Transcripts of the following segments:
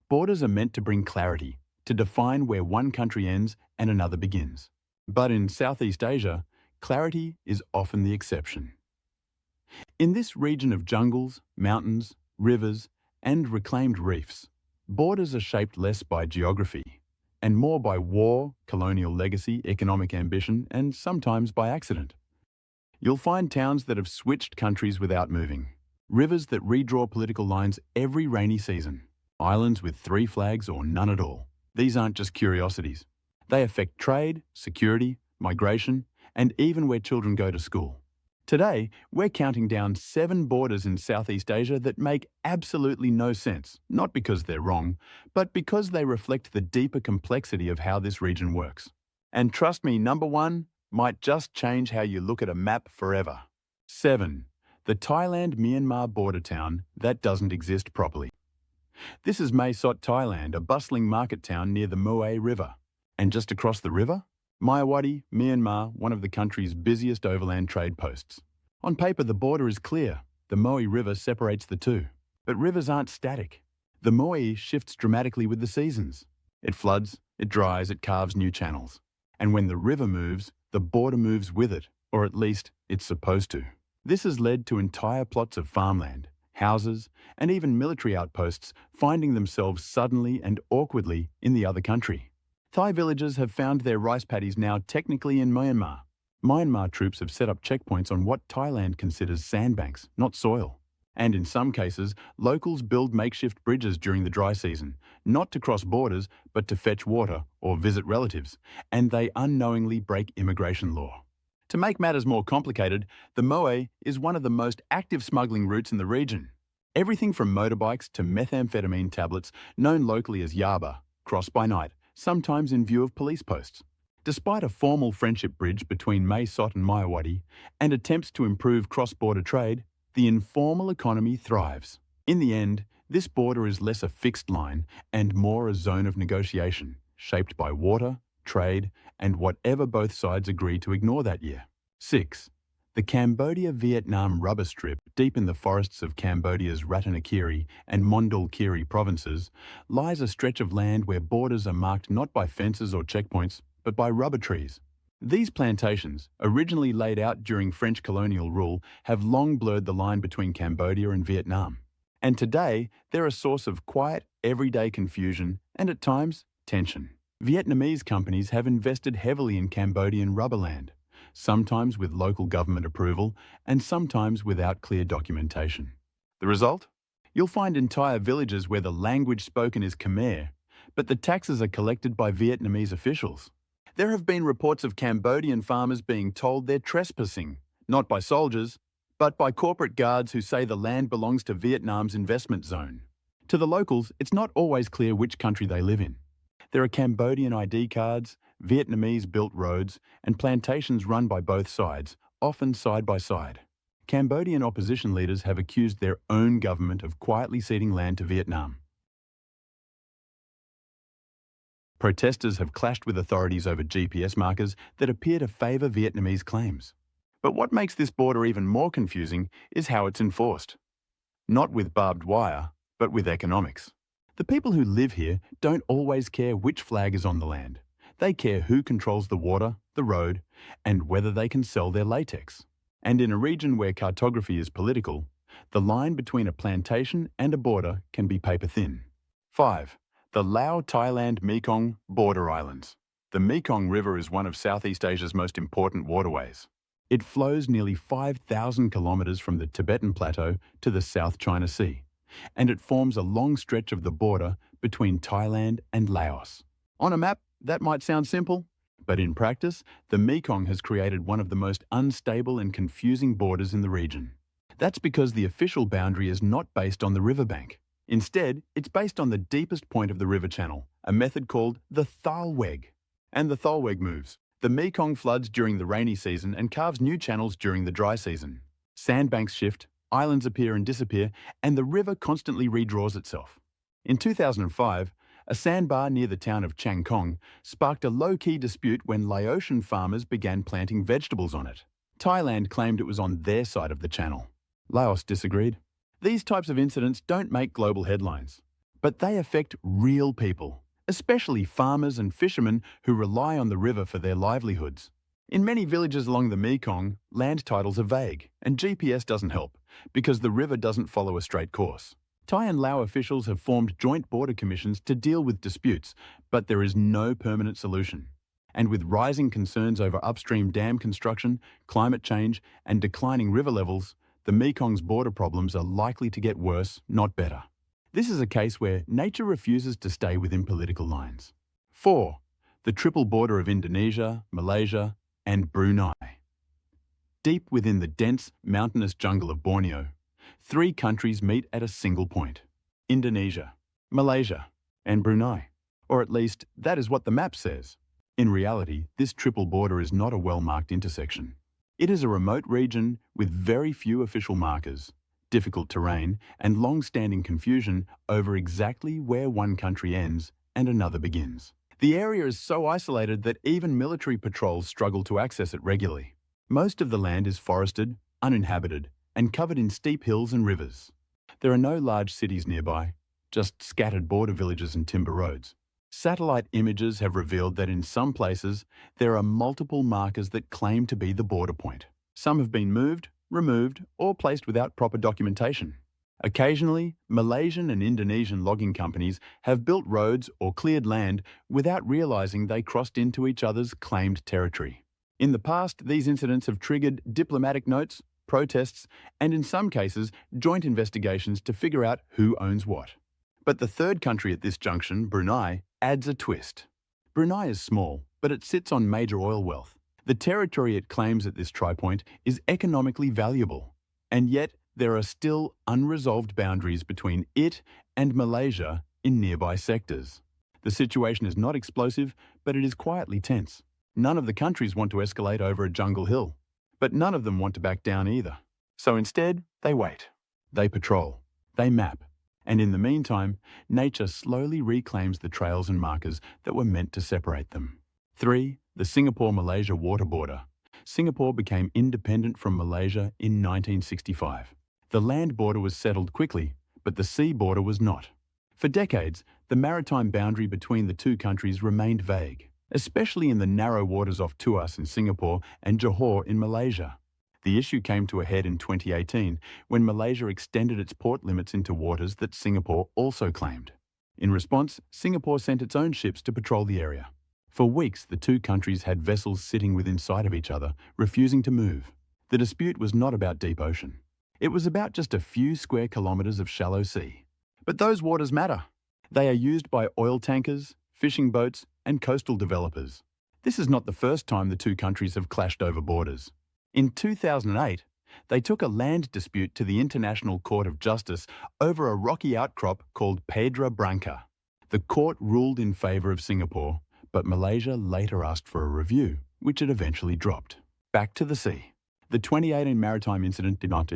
Borders are meant to bring clarity, to define where one country ends and another begins. But in Southeast Asia, clarity is often the exception. In this region of jungles, mountains, rivers, and reclaimed reefs, borders are shaped less by geography and more by war, colonial legacy, economic ambition, and sometimes by accident. You'll find towns that have switched countries without moving, rivers that redraw political lines every rainy season, islands with 3 flags or none at all. These aren't just curiosities. They affect trade, security, migration, and even where children go to school. Today, we're counting down 7 borders in Southeast Asia that make absolutely no sense, not because they're wrong, but because they reflect the deeper complexity of how this region works. And trust me, number 1 might just change how you look at a map forever. 7. The Thailand-Myanmar border town that doesn't exist properly. This is Mae Sot, Thailand, a bustling market town near the Moe River. And just across the river, Myawaddy, Myanmar, one of the country's busiest overland trade posts. On paper, the border is clear. The Moe River separates the two. But rivers aren't static. The Moe shifts dramatically with the seasons. It floods, it dries, it carves new channels. And when the river moves, the border moves with it, or at least it's supposed to. This has led to entire plots of farmland, houses, and even military outposts finding themselves suddenly and awkwardly in the other country. Thai villagers have found their rice paddies now technically in Myanmar. Myanmar troops have set up checkpoints on what Thailand considers sandbanks, not soil. And in some cases, locals build makeshift bridges during the dry season, not to cross borders, but to fetch water or visit relatives, and they unknowingly break immigration law. To make matters more complicated, the Moe is one of the most active smuggling routes in the region. Everything from motorbikes to methamphetamine tablets, known locally as yaba, cross by night, sometimes in view of police posts. Despite a formal friendship bridge between Mae Sot and Myawaddy and attempts to improve cross-border trade, the informal economy thrives. In the end, this border is less a fixed line and more a zone of negotiation, shaped by water, trade, and whatever both sides agree to ignore that year. 6. The Cambodia-Vietnam rubber strip, deep in the forests of Cambodia's Ratanakiri and Mondulkiri provinces, lies a stretch of land where borders are marked not by fences or checkpoints, but by rubber trees. These plantations, originally laid out during French colonial rule, have long blurred the line between Cambodia and Vietnam. And today, they're a source of quiet, everyday confusion and, at times, tension. Vietnamese companies have invested heavily in Cambodian rubberland, sometimes with local government approval and sometimes without clear documentation. The result? You'll find entire villages where the language spoken is Khmer, but the taxes are collected by Vietnamese officials. There have been reports of Cambodian farmers being told they're trespassing, not by soldiers, but by corporate guards who say the land belongs to Vietnam's investment zone. To the locals, it's not always clear which country they live in. There are Cambodian ID cards, Vietnamese-built roads, and plantations run by both sides, often side by side. Cambodian opposition leaders have accused their own government of quietly ceding land to Vietnam. Protesters have clashed with authorities over GPS markers that appear to favour Vietnamese claims. But what makes this border even more confusing is how it's enforced. Not with barbed wire, but with economics. The people who live here don't always care which flag is on the land. They care who controls the water, the road, and whether they can sell their latex. And in a region where cartography is political, the line between a plantation and a border can be paper thin. 5. The Lao-Thailand Mekong border islands. The Mekong River is one of Southeast Asia's most important waterways. It flows nearly 5,000 kilometers from the Tibetan Plateau to the South China Sea, and it forms a long stretch of the border between Thailand and Laos. On a map, that might sound simple, but in practice, the Mekong has created one of the most unstable and confusing borders in the region. That's because the official boundary is not based on the riverbank. Instead, it's based on the deepest point of the river channel, a method called the thalweg. And the thalweg moves. The Mekong floods during the rainy season and carves new channels during the dry season. Sandbanks shift, islands appear and disappear, and the river constantly redraws itself. In 2005, a sandbar near the town of Chiang Khong sparked a low-key dispute when Laotian farmers began planting vegetables on it. Thailand claimed it was on their side of the channel. Laos disagreed. These types of incidents don't make global headlines, But they affect real people, especially farmers and fishermen who rely on the river for their livelihoods. In many villages along the Mekong, land titles are vague, and GPS doesn't help, because the river doesn't follow a straight course. Thai and Lao officials have formed joint border commissions to deal with disputes, but there is no permanent solution. And with rising concerns over upstream dam construction, climate change, and declining river levels, the Mekong's border problems are likely to get worse, not better. This is a case where nature refuses to stay within political lines. 4. The triple border of Indonesia, Malaysia, and Brunei. Deep within the dense, mountainous jungle of Borneo, 3 countries meet at a single point: Indonesia, Malaysia, and Brunei. Or at least, that is what the map says. In reality, this triple border is not a well-marked intersection. It is a remote region with very few official markers, difficult terrain, and long-standing confusion over exactly where one country ends and another begins. The area is so isolated that even military patrols struggle to access it regularly. Most of the land is forested, uninhabited, and covered in steep hills and rivers. There are no large cities nearby, just scattered border villages and timber roads. Satellite images have revealed that in some places, there are multiple markers that claim to be the border point. Some have been moved, removed, or placed without proper documentation. Occasionally, Malaysian and Indonesian logging companies have built roads or cleared land without realizing they crossed into each other's claimed territory. In the past, these incidents have triggered diplomatic notes, protests, and in some cases, joint investigations to figure out who owns what. But the third country at this junction, Brunei, adds a twist. Brunei is small, but it sits on major oil wealth. The territory it claims at this tripoint is economically valuable, and yet there are still unresolved boundaries between it and Malaysia in nearby sectors. The situation is not explosive, but it is quietly tense. None of the countries want to escalate over a jungle hill, but none of them want to back down either. So instead, they wait. They patrol. They map. And in the meantime, nature slowly reclaims the trails and markers that were meant to separate them. 3. The Singapore-Malaysia water border. Singapore became independent from Malaysia in 1965. The land border was settled quickly, but the sea border was not. For decades, the maritime boundary between the two countries remained vague, especially in the narrow waters off Tuas in Singapore and Johor in Malaysia. The issue came to a head in 2018 when Malaysia extended its port limits into waters that Singapore also claimed. In response, Singapore sent its own ships to patrol the area. For weeks, the two countries had vessels sitting within sight of each other, refusing to move. The dispute was not about deep ocean. It was about just a few square kilometres of shallow sea. But those waters matter. They are used by oil tankers, fishing boats, and coastal developers. This is not the first time the two countries have clashed over borders. In 2008, they took a land dispute to the International Court of Justice over a rocky outcrop called Pedra Branca. The court ruled in favour of Singapore, but Malaysia later asked for a review, which it eventually dropped. Back to the sea. The 2018 maritime incident did not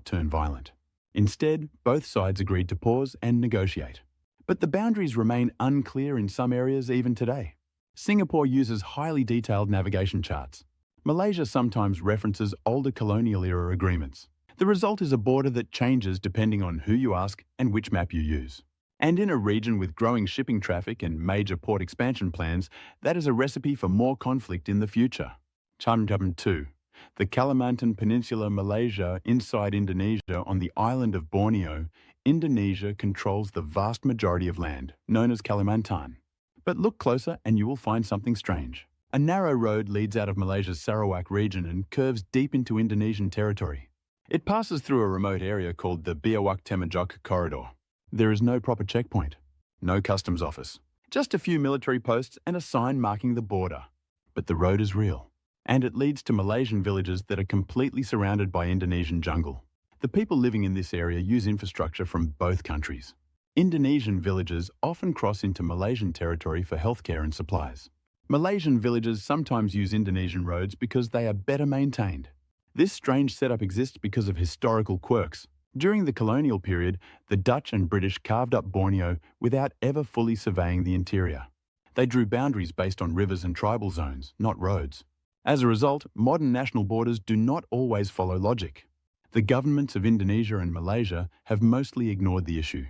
turn violent. Instead, both sides agreed to pause and negotiate. But the boundaries remain unclear in some areas even today. Singapore uses highly detailed navigation charts. Malaysia sometimes references older colonial-era agreements. The result is a border that changes depending on who you ask and which map you use. And in a region with growing shipping traffic and major port expansion plans, that is a recipe for more conflict in the future. Chapter 2. The Kalimantan Peninsula, Malaysia, inside Indonesia on the island of Borneo, Indonesia controls the vast majority of land, known as Kalimantan. But look closer and you will find something strange. A narrow road leads out of Malaysia's Sarawak region and curves deep into Indonesian territory. It passes through a remote area called the Biawak-Temajok corridor. There is no proper checkpoint, no customs office, just a few military posts and a sign marking the border. But the road is real, and it leads to Malaysian villages that are completely surrounded by Indonesian jungle. The people living in this area use infrastructure from both countries. Indonesian villages often cross into Malaysian territory for healthcare and supplies. Malaysian villages sometimes use Indonesian roads because they are better maintained. This strange setup exists because of historical quirks. During the colonial period, the Dutch and British carved up Borneo without ever fully surveying the interior. They drew boundaries based on rivers and tribal zones, not roads. As a result, modern national borders do not always follow logic. The governments of Indonesia and Malaysia have mostly ignored the issue.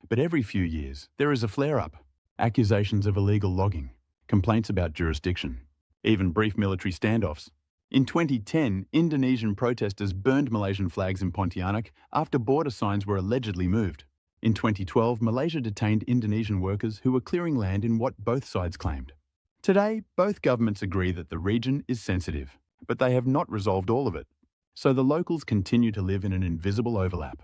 But every few years, there is a flare-up. Accusations of illegal logging, complaints about jurisdiction, even brief military standoffs. In 2010, Indonesian protesters burned Malaysian flags in Pontianak after border signs were allegedly moved. In 2012, Malaysia detained Indonesian workers who were clearing land in what both sides claimed. Today, both governments agree that the region is sensitive, but they have not resolved all of it. So the locals continue to live in an invisible overlap.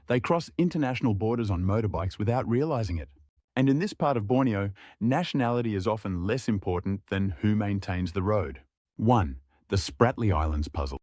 They cross international borders on motorbikes without realizing it. And in this part of Borneo, nationality is often less important than who maintains the road. 1. The Spratly Islands puzzle.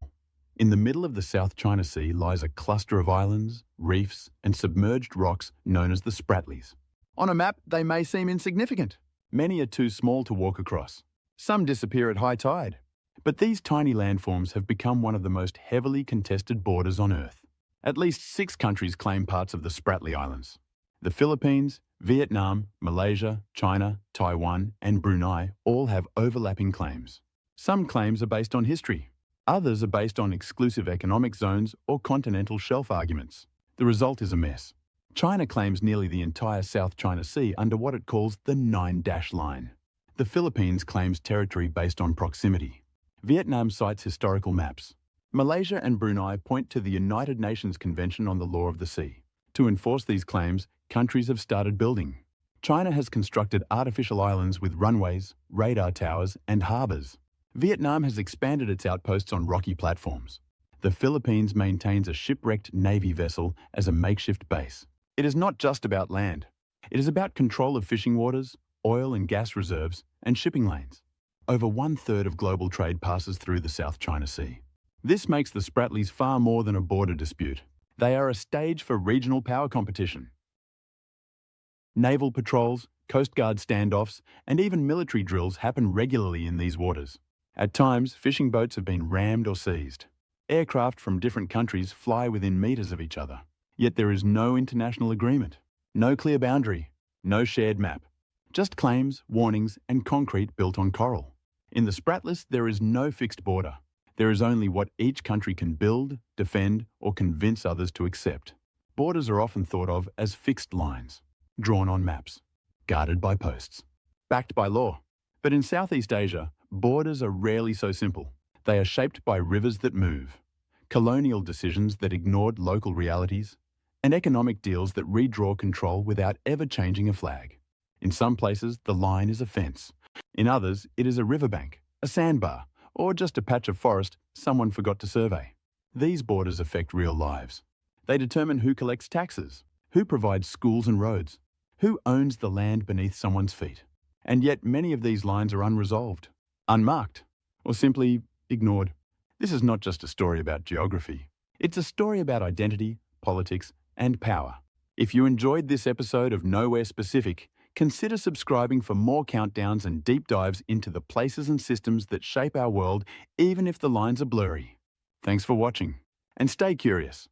In the middle of the South China Sea lies a cluster of islands, reefs, and submerged rocks known as the Spratlys. On a map, they may seem insignificant. Many are too small to walk across. Some disappear at high tide. But these tiny landforms have become one of the most heavily contested borders on Earth. At least 6 countries claim parts of the Spratly Islands. The Philippines, Vietnam, Malaysia, China, Taiwan, and Brunei all have overlapping claims. Some claims are based on history. Others are based on exclusive economic zones or continental shelf arguments. The result is a mess. China claims nearly the entire South China Sea under what it calls the 9-dash line. The Philippines claims territory based on proximity. Vietnam cites historical maps. Malaysia and Brunei point to the United Nations Convention on the Law of the Sea. To enforce these claims, countries have started building. China has constructed artificial islands with runways, radar towers, and harbours. Vietnam has expanded its outposts on rocky platforms. The Philippines maintains a shipwrecked Navy vessel as a makeshift base. It is not just about land. It is about control of fishing waters, oil and gas reserves, and shipping lanes. Over 1/3 of global trade passes through the South China Sea. This makes the Spratlys far more than a border dispute. They are a stage for regional power competition. Naval patrols, Coast Guard standoffs, and even military drills happen regularly in these waters. At times, fishing boats have been rammed or seized. Aircraft from different countries fly within meters of each other. Yet there is no international agreement, no clear boundary, no shared map. Just claims, warnings, and concrete built on coral. In the Spratlys, there is no fixed border. There is only what each country can build, defend, or convince others to accept. Borders are often thought of as fixed lines, drawn on maps, guarded by posts, backed by law. But in Southeast Asia, borders are rarely so simple. They are shaped by rivers that move, colonial decisions that ignored local realities, and economic deals that redraw control without ever changing a flag. In some places, the line is a fence. In others, it is a riverbank, a sandbar, or just a patch of forest someone forgot to survey. These borders affect real lives. They determine who collects taxes, who provides schools and roads, who owns the land beneath someone's feet. And yet many of these lines are unresolved, unmarked, or simply ignored. This is not just a story about geography. It's a story about identity, politics, and power. If you enjoyed this episode of Nowhere Specific, consider subscribing for more countdowns and deep dives into the places and systems that shape our world, even if the lines are blurry. Thanks for watching, and stay curious.